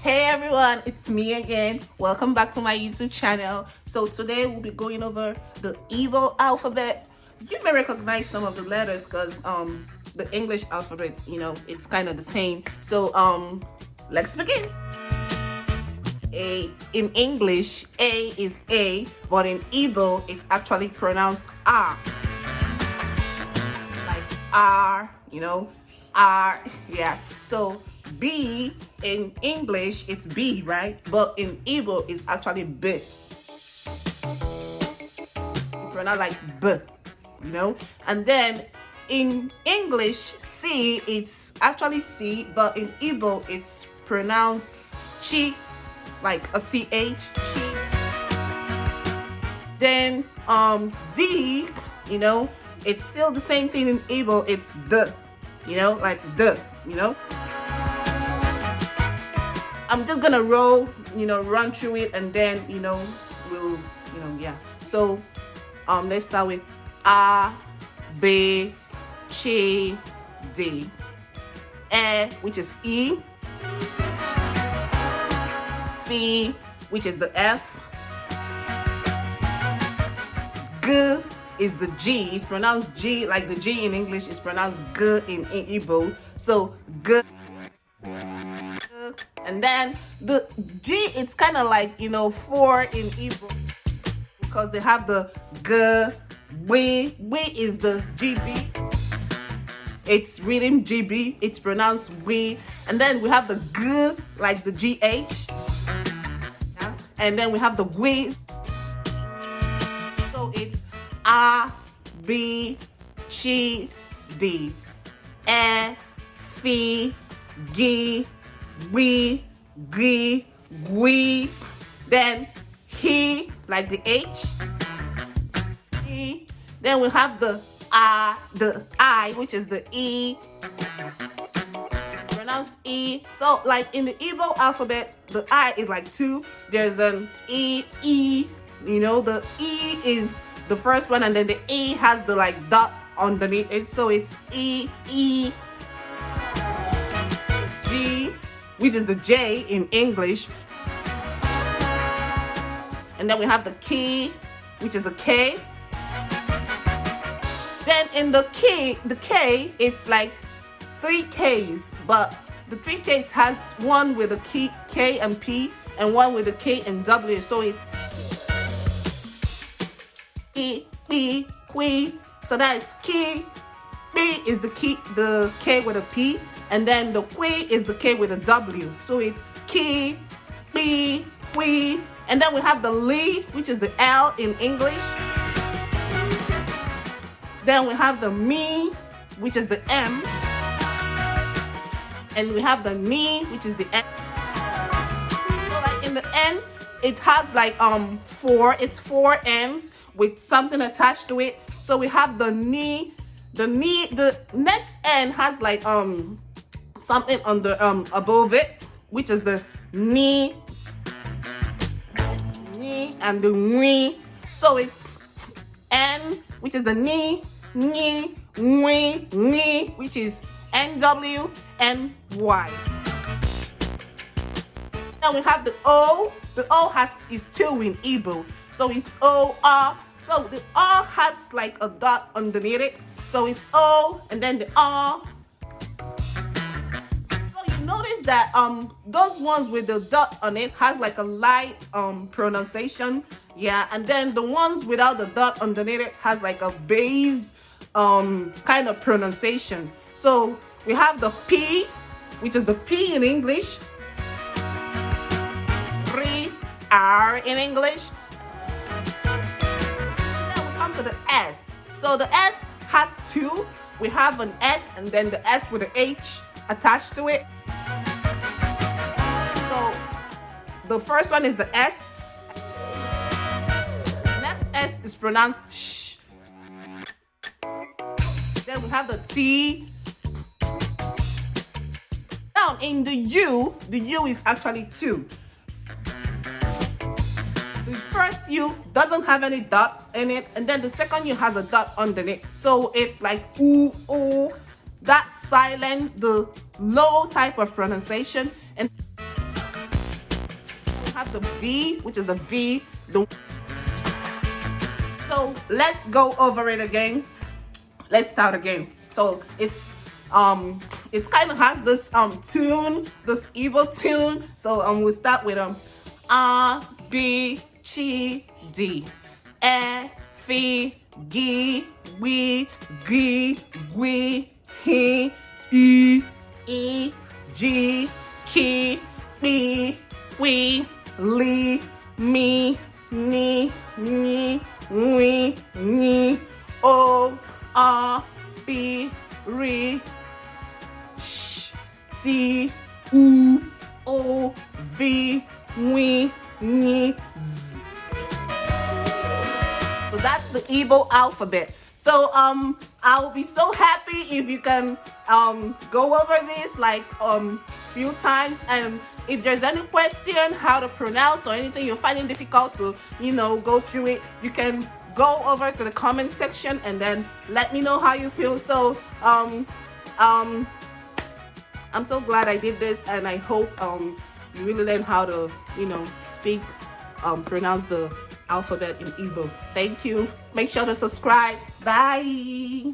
Hey everyone, it's me again. Welcome back to my YouTube channel. So today we'll be going over the Igbo alphabet. You may recognize some of the letters because the English alphabet, it's kind of the same. So let's begin. In English, A is A, but in Igbo it's actually pronounced R. Like R, R, yeah. So B in English it's B, right? But in Igbo it's actually B. You pronounce like B, And then in English C it's actually C, but in Igbo it's pronounced Chi, like a CH, Chi. Then D, it's still the same thing in Igbo, it's the, like the, I'm just gonna run through it and then, we'll, yeah. So, let's start with A, B, C, D. E, which is E. F, which is the F. G is the G. It's pronounced G, like the G in English is pronounced G in Igbo. So, G. And then the G, it's kind of like, 4 in Igbo because they have the G. We is the GB. It's written GB. It's pronounced we. And then we have the G, like the GH. Yeah? And then we have the we. So it's A, B, C, D. E, F, G, we, G, we, then he, like the H, he, then we have the I, which is the E, it's pronounced E. So like in the Igbo alphabet, the I is like 2, there's an E, the E is the first one, and then the E has the like dot underneath it, so it's E, G, which is the J in English. And then we have the K, which is the K. Then in the K, it's like 3 Ks, but the 3 Ks has one with a K and P and one with a K and W. So it's P, Qui. So that is K. P is the K with a P. And then the Qui is the K with a W. So it's Ki, Pi, Qui. And then we have the Li, which is the L in English. Then we have the Mi, which is the M. And we have the Ni, which is the N. So like in the N, it has like 4. It's 4 N's with something attached to it. So we have the Ni. The next N has like something under above it, which is the Ni, and the Ni. So it's N, which is the Ni, which is NW and Y. Then we have the O. The O is 2 in Igbo, so it's O-R. So the R has like a dot underneath it, so it's O and then the R. So you notice that those ones with the dot on it has like a light pronunciation, yeah, and then the ones without the dot underneath it has like a bass kind of pronunciation. So we have the P, which is the P in English, 3 R in English. Then we come to the S. So the S has 2. We have an S and then the S with an H attached to it. So the first one is the S. Next S is pronounced sh. Then we have the T. Now in the U is actually 2. The first U doesn't have any dot in it, and then the second U has a dot underneath. So it's like ooh, ooh. That silent, the low type of pronunciation. And have the V, which is the V. So let's go over it again. Let's start again. So it's kind of has this tune, this Igbo tune. So we'll start with A B C D, E F G W G W H I G K B W L M N N O R B R S T U O V W N Z. So that's the Igbo alphabet. So I'll be so happy if you can go over this like few times, and if there's any question how to pronounce or anything you're finding difficult to go through it, you can go over to the comment section and then let me know how you feel. So I'm so glad I did this, and I hope you really learn how to speak, pronounce the alphabet in Igbo. Thank you. Make sure to subscribe. Bye.